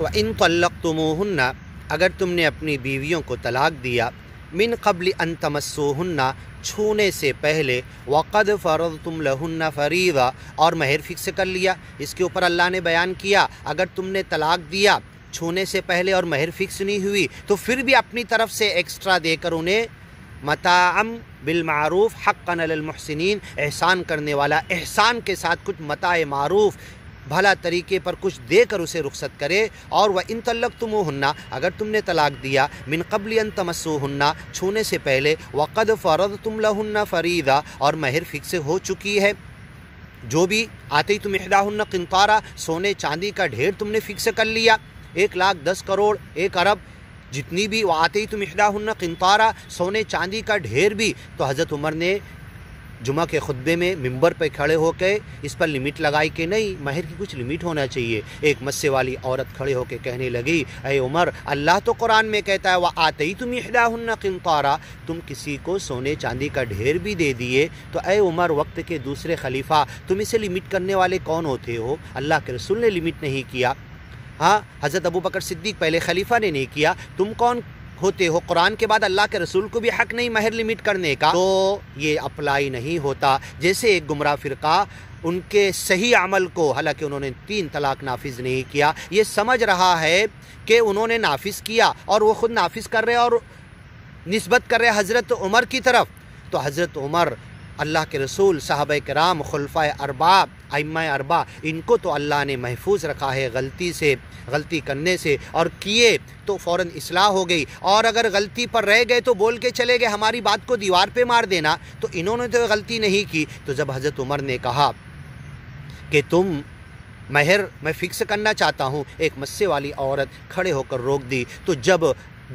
وَإِن طَلَّقْتُمُوهُنَّ اگر تم نے اپنی بیویوں کو طلاق دیا من قبل ان تمسوهن چھونے سے پہلے وقد فرضتم لهن فریضہ اور مہر فکس کر لیا. اس کے اوپر اللہ نے بیان کیا اگر تم نے طلاق دیا چھونے سے پہلے اور مہر فکس نہیں ہوئی تو پھر بھی اپنی طرف سے ایکسٹرا دے کر انہیں متاعا بالمعروف حقا علی المحسنین احسان کرنے والا احسان کے ساتھ کچھ متاع معروف بھلا طریقے پر کچھ دے کر اسے رخصت کرے. اور وَإِن طَلَّقْتُمُوهُنَّ اگر تم نے طلاق دیا من قبل ان تمسوهن چھونے سے پہلے وقد فرضتم لهن فریضہ اور مہر فکس ہو چکی ہے جو بھی آتیتم احداہن قنطارا سونے چاندی کا ڈھیر تم نے فکس کر لیا 1,10 کروڑ 1 ارب جتنی بھی وآتیتم احداہن قنطارا سونے چاندی کا ڈھیر بھی. تو حضرت عمر نے جمعہ کے خطبے میں ممبر پہ کھڑے ہو کے اس پر لمٹ لگائی کہ نہیں مہر کی کچھ لمٹ ہونا چاہیے. ایک مسے والی عورت کھڑے ہو کے کہنے لگی اے عمر اللہ تو قرآن میں کہتا ہے وآتیتم احداہن قنطارا تم کسی کو سونے چاندی کا ڈھیر بھی دے دیے تو اے عمر وقت کے دوسرے خلیفہ تم اسے لمٹ کرنے والے کون ہوتے ہو؟ اللہ کے رسول نے لمٹ نہیں کیا. ہاں حضرت ابوبکر صدیق پہلے خلیفہ نے نہیں کیا. تم کون ہوتے ہو؟ قرآن کے بعد اللہ کے رسول کو بھی حق نہیں مہر لمٹ کرنے کا. تو یہ اپلائی نہیں ہوتا. جیسے ایک گمراہ فرقہ ان کے صحیح عمل کو حالانکہ انہوں نے 3 طلاق نافذ نہیں کیا یہ سمجھ رہا ہے کہ انہوں نے نافذ کیا اور وہ خود نافذ کر رہے اور نسبت کر رہے حضرت عمر کی طرف. تو حضرت عمر اللہ کے رسول صحابہ کرام خلفائے اربعہ ائمہ اربعہ ان کو تو اللہ نے محفوظ رکھا ہے غلطی کرنے سے اور کیے تو فوراً اصلاح ہو گئی. اور اگر غلطی پر رہ گئے تو بول کے چلے گئے ہماری بات کو دیوار پہ مار دینا. تو انہوں نے تو غلطی نہیں کی. تو جب حضرت عمر نے کہا کہ تم مہر میں فکس کرنا چاہتا ہوں ایک مسے والی عورت کھڑے ہو کر روک دی. تو جب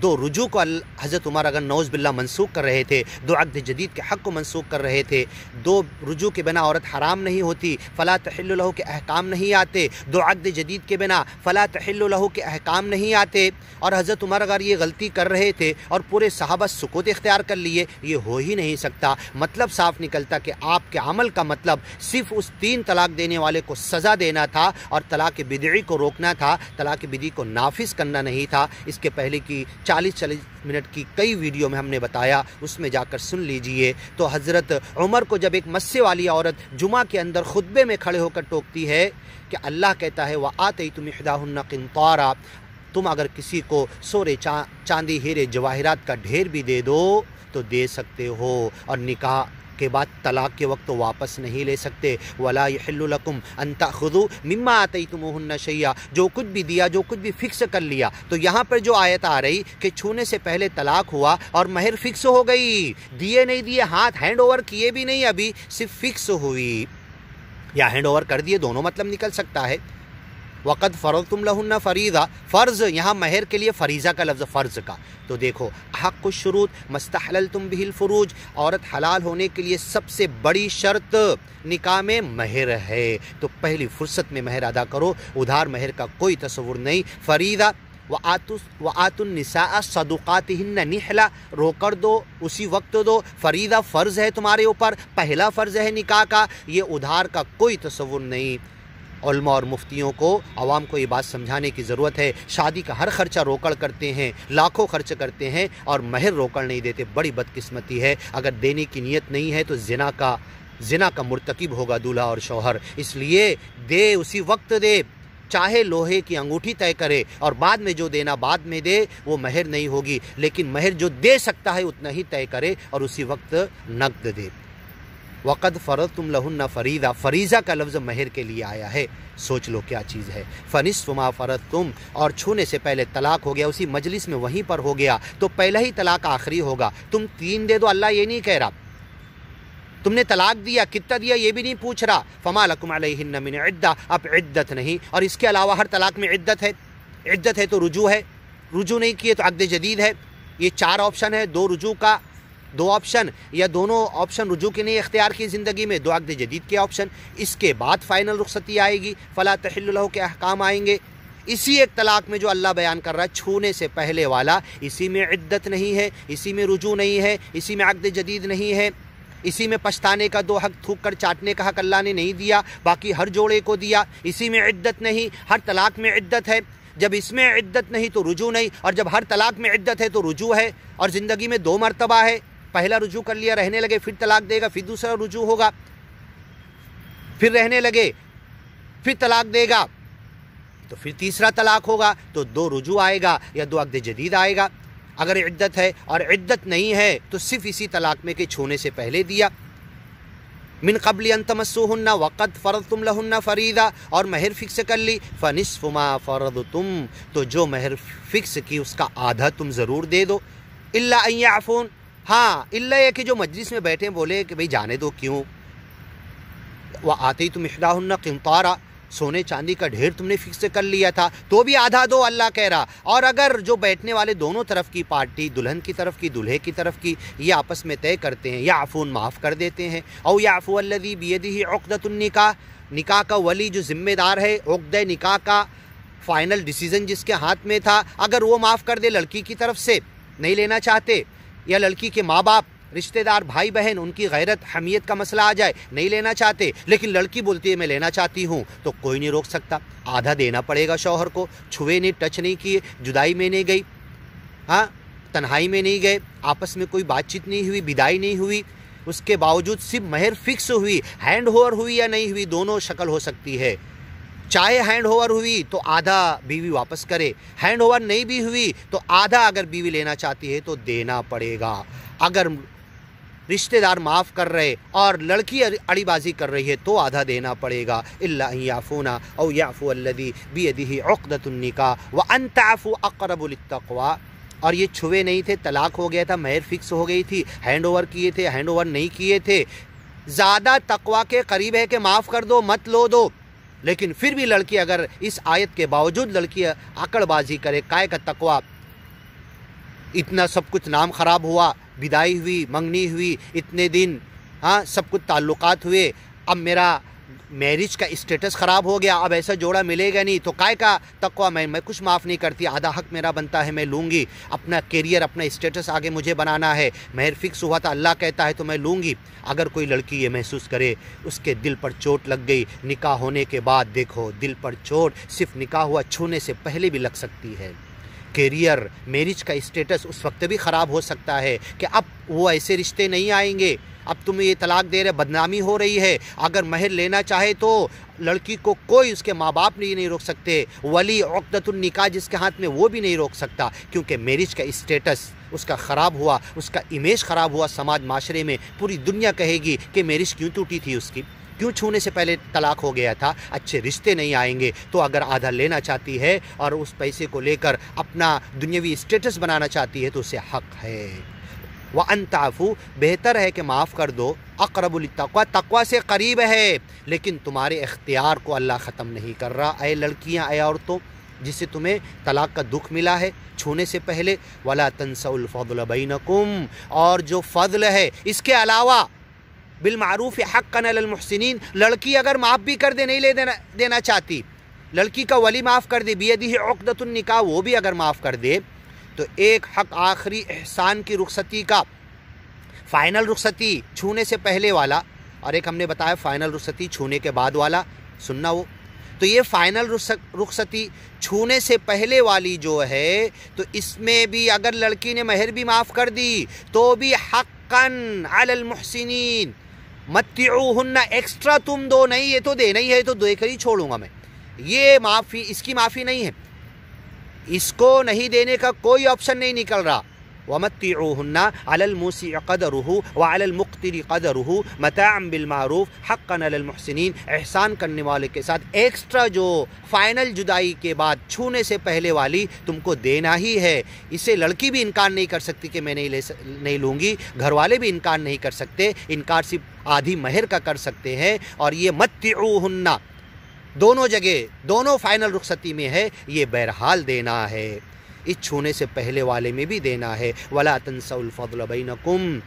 2 رجوع کو حضرت عمر اگر نعوذ باللہ منسوخ کر رہے تھے 2 عقد جدید کے حق کو منسوخ کر رہے تھے 2 رجوع کے بنا عورت حرام نہیں ہوتی فلا تحل لہ کے احکام نہیں آتے 2 عقد جدید کے بنا فلا تحل لہ کے احکام نہیں آتے. اور حضرت عمر اگر یہ غلطی کر رہے تھے اور پورے صحابہ سکوت اختیار کر لیے یہ ہو ہی نہیں سکتا. مطلب صاف نکلتا کہ آپ کے عمل کا مطلب صرف اس 3 طلاق دینے والے کو سزا دینا تھا اور طلاق بدعی کو روکنا تھا طلاق بدعی کو نافذ کرنا نہیں تھا. اس کے پہلے کی 40 منٹ کی کئی ویڈیو میں ہم نے بتایا اس میں جا کر سن لیجئے. تو حضرت عمر کو جب ایک مسے والی عورت جمعہ کے اندر خطبے میں کھڑے ہو کر ٹوکتی ہے کہ اللہ کہتا ہے وآتیتم احداہن قنطارا تم اگر کسی کو سونے چاندی ہیرے جواہرات کا ڈھیر بھی دے دو تو دے سکتے ہو اور نکاح کے بعد طلاق کے وقت تو واپس نہیں لے سکتے. وَلَا يَحِلُّ لَكُمْ أَن تَأْخُذُوا مِمَّا آتَيْتُمُوهُنَّ شَيْئًا جو کچھ بھی دیا جو کچھ بھی فکس کر لیا. تو یہاں پر جو آیت آ رہی کہ چھونے سے پہلے طلاق ہوا اور مہر فکس ہو گئی دیے نہیں دیے ہاتھ ہینڈ اوور کیے بھی نہیں ابھی صرف فکس ہوئی یا ہینڈ اوور کر دیے دونوں مطلب نکل سکتا ہے. وقد فرضتم لهن فریضہ فرض یہاں مہر کے لیے فریضہ کا لفظ فرض کا. تو دیکھو حق الشروط مستحللتم به الفروج عورت حلال ہونے کے لیے سب سے بڑی شرط نکاح میں مہر ہے. تو پہلی فرصت میں مہر ادا کرو ادھار مہر کا کوئی تصور نہیں. فریضہ وآتوا النساء صدقاتهن نحلا رو کر دو اسی وقت دو. فریضہ فرض ہے تمہارے اوپر پہلا فرض ہے نکاح کا یہ ادھار کا کوئی تصور نہیں. علماء اور مفتیوں کو عوام کو یہ بات سمجھانے کی ضرورت ہے. شادی کا ہر خرچہ روکڑ کرتے ہیں لاکھوں خرچ کرتے ہیں اور مہر روکڑ نہیں دیتے. بڑی بدقسمتی ہے. اگر دینے کی نیت نہیں ہے تو زنا کا مرتکب ہوگا دولہا اور شوہر. اس لیے دے اسی وقت دے چاہے لوہے کی انگوٹھی طے کرے اور بعد میں جو دینا بعد میں دے وہ مہر نہیں ہوگی. لیکن مہر جو دے سکتا ہے اتنا ہی طے کرے اور اسی وقت نقد دے. وقد فرضتم لہن فریضہ فریضہ کا لفظ مہر کے لیے آیا ہے. سوچ لو کیا چیز ہے. فنصف ما فرضتم اور چھونے سے پہلے طلاق ہو گیا اسی مجلس میں وہیں پر ہو گیا تو پہلا ہی طلاق آخری ہوگا. تم 3 دے دو اللہ یہ نہیں کہہ رہا. تم نے طلاق دیا کتنا دیا یہ بھی نہیں پوچھ رہا. فما لکم علیہن من عدہ اب عدت نہیں. اور اس کے علاوہ ہر طلاق میں عدت ہے تو رجوع ہے. رجوع نہیں کیے تو عقد جدید ہے. یہ 4 آپشن ہے. 2 رجوع کا 2 آپشن یا دونوں آپشن رجوع کے نہیں اختیار کی زندگی میں 2 عقد جدید کے آپشن. اس کے بعد فائنل رخصتی آئے گی فلا تحل لہ کے احکام آئیں گے. اسی ایک طلاق میں جو اللہ بیان کر رہا ہے چھونے سے پہلے والا اسی میں عدت نہیں ہے اسی میں رجوع نہیں ہے اسی میں عقد جدید نہیں ہے. اسی میں پچھتانے کا دو حق، تھوک کر چاٹنے کا حق اللہ نے نہیں دیا، باقی ہر جوڑے کو دیا۔ اسی میں عدت نہیں، ہر طلاق میں عدت ہے۔ جب اس میں عدت نہیں تو رجوع نہیں، اور جب ہر طلاق میں عدت ہے تو رجوع ہے۔ اور زندگی میں 2 مرتبہ ہے، پہلا رجوع کر لیا، رہنے لگے، پھر طلاق دے گا، پھر دوسرا رجوع ہوگا، پھر رہنے لگے، پھر طلاق دے گا، تو پھر تیسرا طلاق ہوگا، تو 2 رجوع آئے گا یا 2 عقد جدید آئے گا۔ اگر عدت ہے اور عدت نہیں ہے تو صرف اسی طلاق میں کہ چھونے سے پہلے دیا۔ من قبل ان تمسوہن وقد فرضتم لہن فریضہ، اور مہر فکس کر لی، فنصف ما فرضتم، تو جو مہر فکس کی اس کا آدھا تم ضرور دے دو۔ الا ان یعفون، ہاں الا یہ کہ جو مجلس میں بیٹھے بولے کہ بھئی جانے دو، کیوں؟ وآتیتم احداہن قنطارا، سونے چاندی کا ڈھیر تم نے فکس کر لیا تھا تو بھی آدھا دو، اللہ کہہ رہا۔ اور اگر جو بیٹھنے والے دونوں طرف کی پارٹی، دلہن کی طرف کی، دلہے کی طرف کی، یہ آپس میں طے کرتے ہیں، یعفون معاف کر دیتے ہیں، او یعفو الذی بیدہ عقدۃ النکاح، نکاح کا ولی جو ذمہ دار ہے، عقدہ نکاح کا فائنل ڈیسیزن جس کے ہاتھ میں تھا، اگر وہ معاف کر دے لڑکی کی طرف سے، نہیں لینا چاہتے، یا لڑکی کے ماں باپ، رشتہ دار، بھائی بہن، ان کی غیرت حمیت کا مسئلہ آ جائے، نہیں لینا چاہتے، لیکن لڑکی بولتی ہے میں لینا چاہتی ہوں، تو کوئی نہیں روک سکتا، آدھا دینا پڑے گا شوہر کو۔ چھوئے نہیں، ٹچ نہیں کیے، جدائی میں نہیں گئی، ہاں تنہائی میں نہیں گئے، آپس میں کوئی بات چیت نہیں ہوئی، بدائی نہیں ہوئی، اس کے باوجود صرف مہر فکس ہوئی، ہینڈ اوور ہوئی یا نہیں ہوئی، دونوں شکل ہو سکتی ہے۔ چاہے ہینڈ اوور ہوئی تو آدھا بیوی واپس کرے، ہینڈ اوور نہیں بھی ہوئی تو آدھا اگر بیوی لینا چاہتی ہے تو دینا پڑے گا۔ اگر رشتہ دار معاف کر رہے اور لڑکی اڑی بازی کر رہی ہے تو آدھا دینا پڑے گا۔ الا ان یعفونا او یعفو الذی بیدہ عقدۃ النکاح وان تعفوا اقرب للتقوی، اور یہ چھوے نہیں تھے، طلاق ہو گیا تھا، مہر فکس ہو گئی تھی، ہینڈ اوور کیے تھے، ہینڈ اوور نہیں کیے تھے، زیادہ تقوی کے قریب ہے کہ معاف کر دو، مت لو دو۔ لیکن پھر بھی لڑکی اگر اس آیت کے باوجود لڑکی آکڑ بازی کرے، کائے کا تقوی، اتنا سب کچھ نام خراب ہوا، بدائی ہوئی، منگنی ہوئی، اتنے دن، ہاں سب کچھ تعلقات ہوئے، اب میرا میرج کا اسٹیٹس خراب ہو گیا، اب ایسا جوڑا ملے گا نہیں، تو کائے کا تقوی، میں کچھ معاف نہیں کرتی، آدھا حق میرا بنتا ہے، میں لوں گی، اپنا کیریئر، اپنا اسٹیٹس آگے مجھے بنانا ہے، مہر فکس ہوا تھا، اللہ کہتا ہے تو میں لوں گی۔ اگر کوئی لڑکی یہ محسوس کرے اس کے دل پر چوٹ لگ گئی نکاح ہونے کے بعد، دیکھو دل پر چوٹ صرف نکاح ہوا چھونے سے پہلے بھی لگ سکتی ہے، کیریئر، میرج کا اسٹیٹس اس وقت بھی خراب ہو سکتا ہے کہ اب وہ ایسے رشتے نہیں آئیں گے، اب تم یہ طلاق دے رہے، بدنامی ہو رہی ہے۔ اگر مہر لینا چاہے تو لڑکی کو کوئی اس کے ماں باپ نہیں روک سکتے، ولی عقدۃ النکاح جس کے ہاتھ میں وہ بھی نہیں روک سکتا، کیونکہ میرج کا اسٹیٹس اس کا خراب ہوا، اس کا امیج خراب ہوا سماج معاشرے میں، پوری دنیا کہے گی کہ میرج کیوں ٹوٹی تھی اس کی، کیوں چھونے سے پہلے طلاق ہو گیا تھا، اچھے رشتے نہیں آئیں گے۔ تو اگر آدھا لینا چاہتی ہے اور اس پیسے کو لے کر اپنا دنیاوی اسٹیٹس بنانا چاہتی ہے تو اسے حق ہے۔ وَأَن تَعْفُوا، بہتر ہے کہ معاف کر دو، اقرب للتقوی، تقوی سے قریب ہے، لیکن تمہارے اختیار کو اللہ ختم نہیں کر رہا۔ اے لڑکیاں، اے عورتوں جس سے تمہیں طلاق کا دکھ ملا ہے چھونے سے پہلے، وَلَا تَنْسَوْا الْفَضْلَ بَيْنَكُمْ، اور جو فضل ہے اس کے علاوہ، بالمعروف حقاً علی المحسنین، لڑکی اگر معاف بھی کر دے، نہیں دینا چاہتی، لڑکی کا ولی معاف کر دے، بیدہ عقدۃ النکاح، وہ بھی اگر معاف کر دے، تو ایک حق آخری احسان کی رخصتی کا، فائنل رخصتی چھونے سے پہلے والا، اور ایک ہم نے بتایا فائنل رخصتی چھونے کے بعد والا، سننا وہ، تو یہ فائنل رخصتی چھونے سے پہلے والی جو ہے، تو اس میں بھی اگر لڑکی نے مہر بھی معاف کر دی تو بھی حقاً علی المحسنین، متعوہن، ایکسٹرا تم دو نہیں، یہ تو دینا ہی ہے تو دے کر ہی چھوڑوں گا میں، یہ معافی، اس کی معافی نہیں ہے، اس کو نہیں دینے کا کوئی آپشن نہیں نکل رہا۔ وَمَتِّعُوهُنَّ عَلَى الْمُوسِعِ قَدَرُهُ وَعَلَى الْمُقْتِرِ قَدَرُهُ مَتَاعًا بِالْمَعْرُوفِ حَقًّا عَلَى الْمُحْسِنِينَ، احسان کرنے والے کے ساتھ ایکسٹرا جو فائنل جدائی کے بعد چھونے سے پہلے والی تم کو دینا ہی ہے۔ اسے لڑکی بھی انکار نہیں کر سکتی کہ میں نہیں لوں گی، گھر والے بھی انکار نہیں کر سکتے، انکار صرف آدھی مہر کا کر سکتے ہیں۔ اور یہ متعوہن دونوں جگہ، دونوں فائنل رخصتی میں ہے، یہ بہرحال دینا ہے، اس چھونے سے پہلے والے میں بھی دینا ہے۔ وَلَا تَنْسَوْا الْفَضْلَ بَيْنَكُمْ،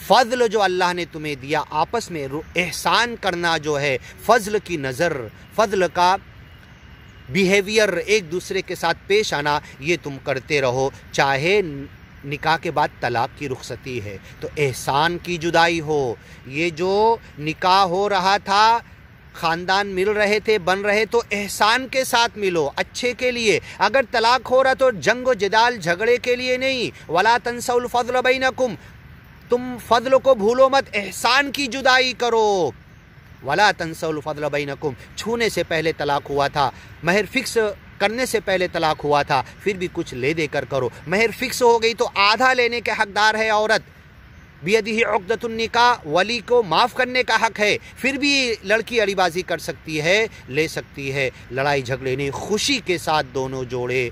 فضل جو اللہ نے تمہیں دیا آپس میں احسان کرنا جو ہے، فضل کی نظر، فضل کا بیہیویئر، ایک دوسرے کے ساتھ پیش آنا، یہ تم کرتے رہو، چاہے نکاح کے بعد طلاق کی رخصتی ہے، تو احسان کی جدائی ہو۔ یہ جو نکاح ہو رہا تھا، خاندان مل رہے تھے، بن رہے، تو احسان کے ساتھ ملو، اچھے کے لیے۔ اگر طلاق ہو رہا تو جنگ و جدال، جھگڑے کے لیے نہیں۔ وَلَا تَنْسَوْا الْفَضْلَ بَيْنَكُمْ، تم فضل کو بھولو مت، احسان کی جدائی کرو۔ وَلَا تَنْسَوْا الْفَضْلَ بَيْنَكُمْ، چھونے سے پہلے طلاق ہوا تھا، مہر فکس کرنے سے پہلے طلاق ہوا تھا، پھر بھی کچھ لے دے کر کرو۔ مہر فکس ہو گئی تو آدھا لینے کے حقدار ہے عورت۔ بیدہ عقدۃ النکاح، ولی کو معاف کرنے کا حق ہے، پھر بھی لڑکی اڑی بازی کر سکتی ہے، لے سکتی ہے۔ لڑائی جھگڑے نہیں، خوشی کے ساتھ دونوں جوڑے،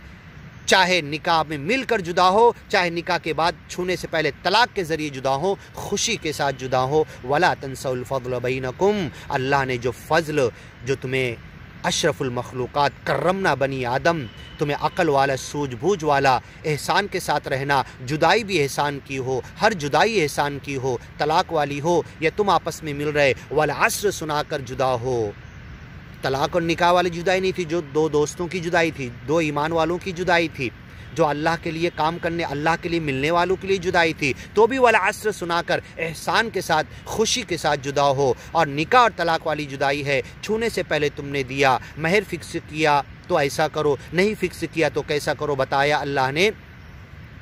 چاہے نکاح میں مل کر جدا ہو، چاہے نکاح کے بعد چھونے سے پہلے طلاق کے ذریعے جدا ہو، خوشی کے ساتھ جدا ہو۔ وَلَا تَنْسَوْا الْفَضْلَ بَيْنَكُمْ، اللہ نے جو فضل، جو تمہیں اشرف المخلوقات، کرمنا بنی آدم، تمہیں عقل والا، سوجھ بوجھ والا، احسان کے ساتھ رہنا، جدائی بھی احسان کی ہو، ہر جدائی احسان کی ہو، طلاق والی ہو یا تم آپس میں مل رہے، والعصر سنا کر جدا ہو۔ طلاق اور نکاح والی جدائی نہیں تھی، جو دو دوستوں کی جدائی تھی، دو ایمان والوں کی جدائی تھی، جو اللہ کے لیے کام کرنے، اللہ کے لیے ملنے والوں کے لیے جدائی تھی، تو بھی والعصر سنا کر احسان کے ساتھ، خوشی کے ساتھ جدا ہو۔ اور نکاح اور طلاق والی جدائی ہے، چھونے سے پہلے تم نے دیا، مہر فکس کیا تو ایسا کرو، نہیں فکس کیا تو کیسا کرو، بتایا اللہ نے۔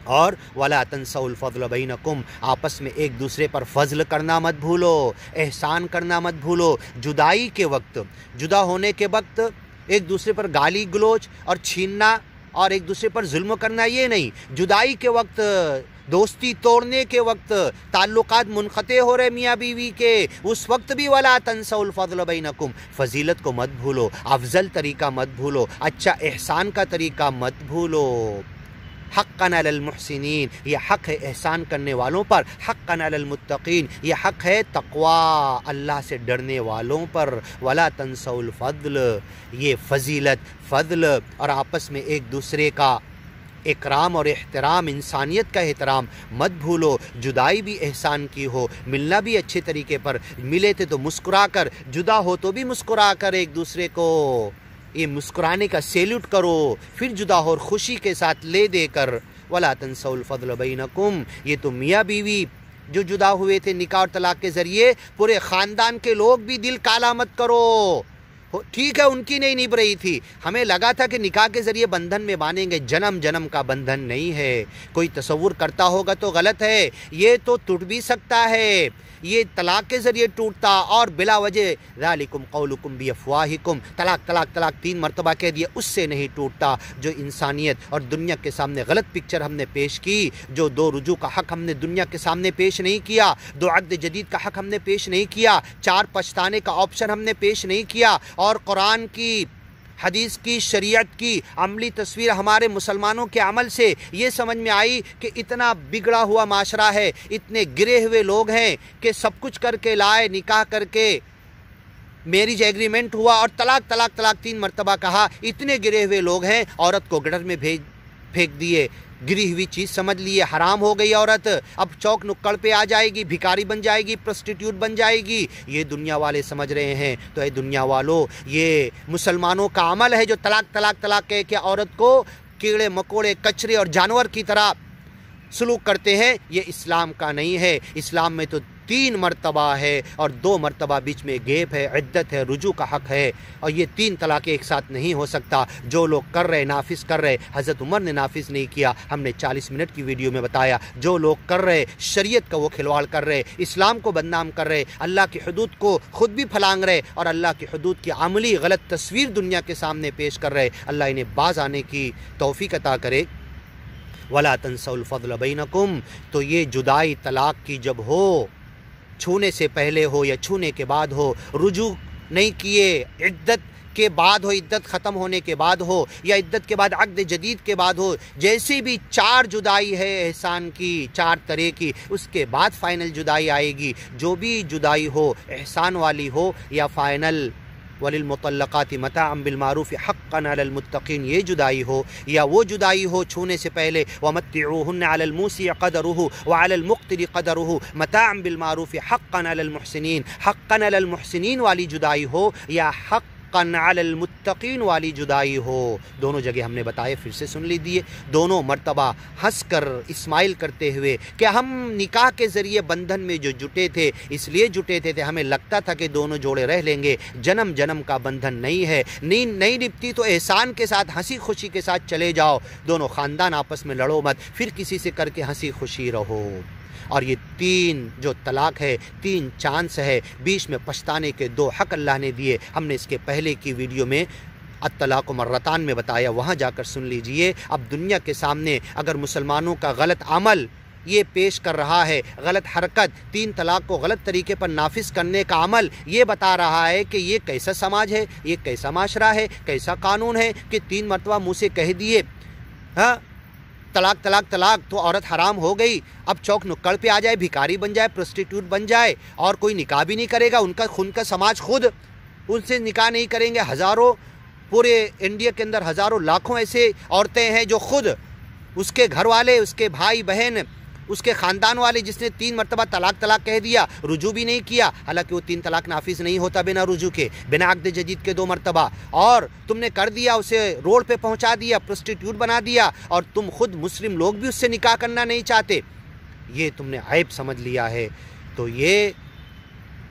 اور وَلَا تَنْسَوْا الْفَضْلَ بَيْنَكُمْ، آپس میں ایک دوسرے پر فضل کرنا مت بھولو، احسان کرنا مت بھولو۔ جدائی کے وقت، جدا ہونے کے وقت ایک دوسرے پر گالی گلوچ اور چھیننا اور ایک دوسرے پر ظلم کرنا، یہ نہیں۔ جدائی کے وقت، دوستی توڑنے کے وقت، تعلقات منقطع ہو رہے میاں بیوی کے، اس وقت بھی وَلَا تَنْسَوْا الْفَضْلَ بَيْنَكُمْ، فضیلت کو مت بھولو، افضل طریقہ مت بھولو، اچھا احسان کا طریقہ مت بھولو۔ حقاً علی المحسنین، یہ حق ہے احسان کرنے والوں پر۔ حقاً علی المتقین، یہ حق ہے تقوی، اللہ سے ڈرنے والوں پر۔ ولا تنسوا الفضل، یہ فضیلت، فضل اور آپس میں ایک دوسرے کا اکرام اور احترام، انسانیت کا احترام مت بھولو۔ جدائی بھی احسان کی ہو، ملنا بھی اچھے طریقے پر، ملے تھے تو مسکرا کر، جدا ہو تو بھی مسکرا کر ایک دوسرے کو، یہ مسکرانے کا سیلوٹ کرو، پھر جدا ہو اور خوشی کے ساتھ لے دے کر۔ وَلَا تَنْسَوْا الْفَضْلَ بَيْنَكُمْ، یہ تو میاں بیوی جو جدا ہوئے تھے نکاح اور طلاق کے ذریعے، پورے خاندان کے لوگ بھی دل کالا مت کرو۔ ٹھیک ہے ان کی نہیں نبھ رہی تھی، ہمیں لگا تھا کہ نکاح کے ذریعے بندھن میں باندھیں گے، جنم جنم کا بندھن نہیں ہے۔ کوئی تصور کرتا ہوگا تو غلط ہے، یہ تو ٹوٹ بھی سکتا ہے، یہ طلاق کے ذریعے ٹوٹتا، اور بلا وجہ ذالکم قولکم بافواہکم، طلاق طلاق طلاق 3 مرتبہ کہہ دیا، اس سے نہیں ٹوٹتا۔ جو انسانیت اور دنیا کے سامنے غلط پکچر ہم نے پیش کی، جو 2 رجوع کا حق ہم نے دنیا کے سامنے پیش نہیں کیا، 2 عقد جدید کا حق ہم نے پیش نہیں کیا، 4 پچھتانے کا آپشن ہم نے پیش نہیں کیا، اور قرآن کی، حدیث کی، شریعت کی عملی تصویر ہمارے مسلمانوں کے عمل سے یہ سمجھ میں آئی کہ اتنا بگڑا ہوا معاشرہ ہے، اتنے گرے ہوئے لوگ ہیں کہ سب کچھ کر کے لائے، نکاح کر کے میرج ایگریمنٹ ہوا اور طلاق طلاق طلاق 3 مرتبہ کہا، اتنے گرے ہوئے لوگ ہیں، عورت کو گٹر میں پھینک دیے، گری ہوئی چیز سمجھ لیے، حرام ہو گئی عورت، اب چوک نکڑ پہ آ جائے گی، بھکاری بن جائے گی، پروسٹیٹیوٹ بن جائے گی، یہ دنیا والے سمجھ رہے ہیں۔ تو اے دنیا والو، یہ مسلمانوں کا عمل ہے جو طلاق طلاق طلاق کہہ کے عورت کو کیڑے مکوڑے، کچرے اور جانور کی طرح سلوک کرتے ہیں، یہ اسلام کا نہیں ہے۔ اسلام میں تو 3 مرتبہ ہے اور 2 مرتبہ بیچ میں گیپ ہے، عدت ہے، رجوع کا حق ہے، اور یہ 3 طلاقیں ایک ساتھ نہیں ہو سکتا۔ جو لوگ کر رہے، نافذ کر رہے، حضرت عمر نے نافذ نہیں کیا، ہم نے 40 منٹ کی ویڈیو میں بتایا، جو لوگ کر رہے، شریعت کا وہ کھلواڑ کر رہے، اسلام کو بدنام کر رہے، اللہ کی حدود کو خود بھی پھلانگ رہے اور اللہ کی حدود کی عملی غلط تصویر دنیا کے سامنے پیش کر رہے، اللہ انہیں باز آنے کی توفیق عطا کرے۔ وَلَا تَنْسَوْا الْفَضْلَ بَيْنَكُمْ، تو یہ جدائی طلاق کی جب ہو، چھونے سے پہلے ہو یا چھونے کے بعد ہو، رجوع نہیں کیے، عدت کے بعد ہو، عدت ختم ہونے کے بعد ہو، یا عدت کے بعد عقد جدید کے بعد ہو، جیسی بھی 4 جدائی ہے احسان کی، 4 طرح کی، اس کے بعد فائنل جدائی آئے گی۔ جو بھی جدائی ہو، احسان والی ہو یا فائنل، وَلِلْمُطَلَّقَاتِ مَتَاعًا بِالْمَعْرُوفِ حَقًّا عَلَى الْمُتَّقِينَ، یہ جدائی ہو، یا وہ جدائی ہو چھونے سے پہلے، وَمَتِّعُوهُنَّ عَلَى الْمُوسِعِ قَدَرُهُ وَعَلَى الْمُقْتِرِ قَدَرُهُ مَتَاعًا بِالْمَعْرُوفِ حَقًّا عَلَى الْمُحْسِنِينَ، حَقًّا عَلَى الْمُحْسِنِينَ والی جدائی ہو، یا حق حقاً علی المتقین والی جدائی ہو۔ دونوں جگہ ہم نے بتائے، پھر سے سن لیجیے، دونوں مرتبہ ہنس کر اسمائل کرتے ہوئے کہ ہم نکاح کے ذریعے بندھن میں جو جٹے تھے، اس لیے جٹے تھے ہمیں لگتا تھا کہ دونوں جوڑے رہ لیں گے، جنم جنم کا بندھن نہیں ہے، نیند نہیں نپتی تو احسان کے ساتھ ہنسی خوشی کے ساتھ چلے جاؤ، دونوں خاندان آپس میں لڑو مت، پھر کسی سے کر کے ہنسی خوشی رہو۔ اور یہ 3 جو طلاق ہے، 3 چانس ہے، بیچ میں پچھتانے کے 2 حق اللہ نے دیے۔ ہم نے اس کے پہلے کی ویڈیو میں الطلاق مرتان میں بتایا، وہاں جا کر سن لیجئے۔ اب دنیا کے سامنے اگر مسلمانوں کا غلط عمل یہ پیش کر رہا ہے، غلط حرکت، 3 طلاق کو غلط طریقے پر نافذ کرنے کا عمل یہ بتا رہا ہے کہ یہ کیسا سماج ہے، یہ کیسا معاشرہ ہے، کیسا قانون ہے کہ 3 مرتبہ منہ سے کہہ دیے ہاں طلاق طلاق طلاق تو عورت حرام ہو گئی، اب چوک نکڑ پہ آ جائے، بھکاری بن جائے، پروسٹیٹیوٹ بن جائے، اور کوئی نکاح بھی نہیں کرے گا، ان کا سماج خود ان سے نکاح نہیں کریں گے۔ ہزاروں، پورے انڈیا کے اندر ہزاروں لاکھوں ایسے عورتیں ہیں جو خود اس کے گھر والے، اس کے بھائی بہن، اس کے خاندان والے جس نے 3 مرتبہ طلاق طلاق کہہ دیا، رجوع بھی نہیں کیا، حالانکہ وہ 3 طلاق نافذ نہیں ہوتا بنا رجوع کے، بنا عقد جدید کے 2 مرتبہ، اور تم نے کر دیا، اسے روڈ پہ پہنچا دیا، پروسٹیٹیوٹ بنا دیا، اور تم خود مسلم لوگ بھی اس سے نکاح کرنا نہیں چاہتے، یہ تم نے عیب سمجھ لیا ہے۔ تو یہ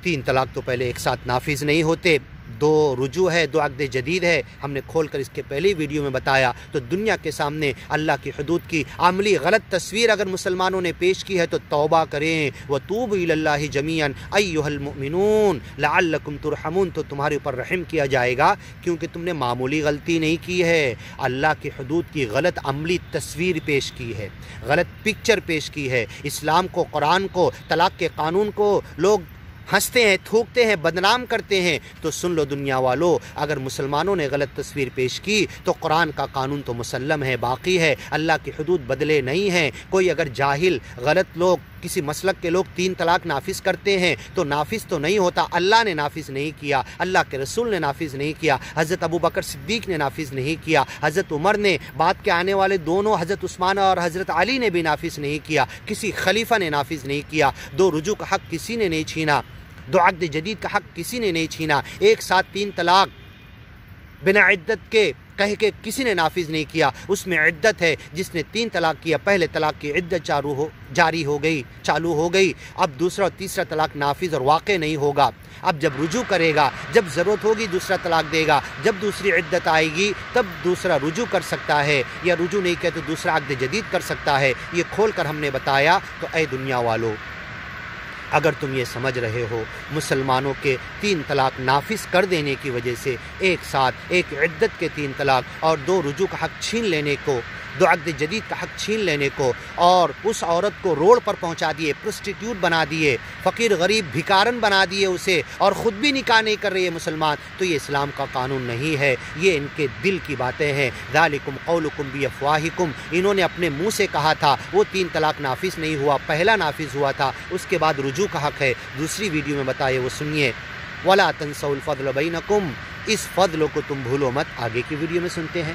3 طلاق تو پہلے ایک ساتھ نافذ نہیں ہوتے، 2 رجوع ہے، 2 عقد جدید ہے، ہم نے کھول کر اس کے پہلی ویڈیو میں بتایا۔ تو دنیا کے سامنے اللہ کی حدود کی عملی غلط تصویر اگر مسلمانوں نے پیش کی ہے تو توبہ کریں، وَتُوبُوا إِلَى اللَّهِ جَمِيعًا أَيُّهَا الْمُؤْمِنُونَ لَعَلَّكُمْ تُرْحَمُونَ، تو تمہارے اوپر رحم کیا جائے گا کیونکہ تم نے معمولی غلطی نہیں کی ہے، اللہ کی حدود کی غلط عملی تصویر پیش کی ہے، غلط پکچر پیش کی ہے، اسلام کو، قرآن کو، طلاق کے قانون کو لوگ ہنستے ہیں، تھوکتے ہیں، بدنام کرتے ہیں۔ تو سن لو دنیا والو، اگر مسلمانوں نے غلط تصویر پیش کی تو قرآن کا قانون تو مسلم ہے، باقی ہے، اللہ کی حدود بدلے نہیں ہیں۔ کوئی اگر جاہل غلط لوگ، کسی مسلک کے لوگ 3 طلاق نافذ کرتے ہیں تو نافذ تو نہیں ہوتا، اللہ نے نافذ نہیں کیا، اللہ کے رسول نے نافذ نہیں کیا، حضرت ابوبکر صدیق نے نافذ نہیں کیا، حضرت عمر نے، بعد کے آنے والے دونوں حضرت عثمان اور حضرت علی نے بھی نافذ نہیں کیا، کسی خلیفہ نے نافذ نہیں کیا، 2 رجوع کا حق کسی نے نہیں چھینا، 2 عقد جدید کا حق کسی نے نہیں چھینا، ایک ساتھ 3 طلاق بنا عدت کے کہہ کے کسی نے نافذ نہیں کیا، اس میں عدت ہے، جس نے 3 طلاق کیا، پہلے طلاق کی عدت جاری ہو گئی، چالو ہو گئی، اب دوسرا اور تیسرا طلاق نافذ اور واقع نہیں ہوگا، اب جب رجوع کرے گا، جب ضرورت ہوگی دوسرا طلاق دے گا، جب دوسری عدت آئے گی تب دوسرا رجوع کر سکتا ہے، یا رجوع نہیں کہے تو دوسرا عقد جدید کر سکتا ہے، یہ کھول کر ہم نے بتایا۔ تو اے دنیا والو، اگر تم یہ سمجھ رہے ہو مسلمانوں کے 3 طلاق نافذ کر دینے کی وجہ سے ایک ساتھ ایک عدت کے 3 طلاق اور 2 رجوع کا حق چھین لینے کو، 2 عقد جدید کا حق چھین لینے کو، اور اس عورت کو روڈ پر پہنچا دیے، پروسٹیٹیوٹ بنا دیے، فقیر غریب بھکارن بنا دیے اسے، اور خود بھی نکاح نہیں کر رہی ہے مسلمان، تو یہ اسلام کا قانون نہیں ہے، یہ ان کے دل کی باتیں ہیں۔ ذالکم قولکم بافواہکم، انہوں نے اپنے منہ سے کہا تھا، وہ 3 طلاق نافذ نہیں ہوا، پہلا نافذ ہوا تھا، اس کے بعد رجوع کا حق ہے، دوسری ویڈیو میں بتائے وہ سنیے۔ وَلَا تَنْسَوْا الْفَضْلَ بَيْنَكُمْ، اس فضل کو تم بھولو مت، آگے کی ویڈیو میں سنتے ہیں۔